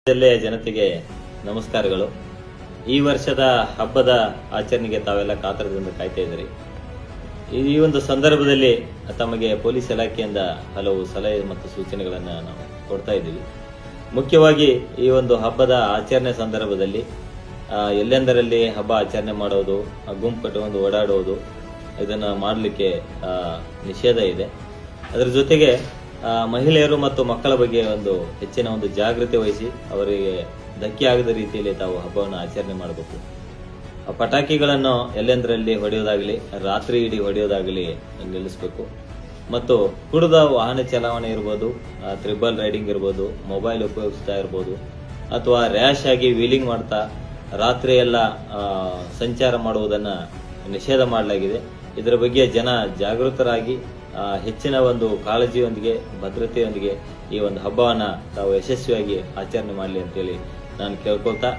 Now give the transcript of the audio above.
ಜಿಲ್ಲೆಯ ಜನತೆಗೆ ನಮಸ್ಕಾರಗಳು. ಈ ವರ್ಷದ ಹಬ್ಬದ ಆಚರಣೆಗೆ ತಾವೆಲ್ಲ ಕಾತರದಿಂದ ಕಾಯ್ತಾ ಇದ್ದೀರಿ. ಈ ಒಂದು ಸಂದರ್ಭದಲ್ಲಿ ತಮಗೆ ಪೊಲೀಸ್ ಇಲಾಖೆಯಿಂದ ಹಲವು ಸಲಹೆ ಮತ್ತು ಸೂಚನೆಗಳನ್ನು ನಾವು ಕೊಡ್ತಾ ಇದ್ದೀವಿ. ಮುಖ್ಯವಾಗಿ ಈ ಒಂದು ಹಬ್ಬದ ಆಚರಣೆ ಸಂದರ್ಭದಲ್ಲಿ ಎಲ್ಲೆಂದರಲ್ಲಿ ಹಬ್ಬ ಆಚರಣೆ ಮಾಡೋದು, ಗುಂಪು ಕಟ್ಟಿಕೊಂಡು ಓಡಾಡೋದು, ಇದನ್ನು ಮಾಡಲಿಕ್ಕೆ ನಿಷೇಧ ಇದೆ. ಅದರ ಜೊತೆಗೆ ಮಹಿಳೆಯರು ಮತ್ತು ಮಕ್ಕಳ ಬಗ್ಗೆ ಒಂದು ಹೆಚ್ಚಿನ ಒಂದು ಜಾಗೃತಿ ವಹಿಸಿ ಅವರಿಗೆ ಧಕ್ಕೆ ಆಗದ ರೀತಿಯಲ್ಲಿ ತಾವು ಹಬ್ಬವನ್ನು ಆಚರಣೆ ಮಾಡಬೇಕು. ಪಟಾಕಿಗಳನ್ನು ಎಲ್ಲೆಂದರಲ್ಲಿ ಹೊಡೆಯೋದಾಗಲಿ, ರಾತ್ರಿ ಇಡೀ ಹೊಡೆಯೋದಾಗಲಿ ನಿಲ್ಲಿಸಬೇಕು. ಮತ್ತು ಕುಡಿದ ವಾಹನ ಚಲಾವಣೆ ಇರ್ಬೋದು, ತ್ರಿಬಲ್ ರೈಡಿಂಗ್ ಇರ್ಬೋದು, ಮೊಬೈಲ್ ಉಪಯೋಗಿಸ್ತಾ ಇರ್ಬೋದು, ಅಥವಾ ರ್ಯಾಶ್ ಆಗಿ ವೀಲಿಂಗ್ ಮಾಡ್ತಾ ರಾತ್ರಿ ಎಲ್ಲ ಸಂಚಾರ ಮಾಡುವುದನ್ನು ನಿಷೇಧ ಮಾಡಲಾಗಿದೆ. ಇದರ ಬಗ್ಗೆ ಜನ ಜಾಗೃತರಾಗಿ ಹೆಚ್ಚಿನ ಒಂದು ಕಾಳಜಿಯೊಂದಿಗೆ, ಭದ್ರತೆಯೊಂದಿಗೆ ಈ ಒಂದು ಹಬ್ಬವನ್ನು ತಾವು ಯಶಸ್ವಿಯಾಗಿ ಆಚರಣೆ ಮಾಡಲಿ ಅಂತೇಳಿ ನಾನು ಕೇಳ್ಕೊಳ್ತಾ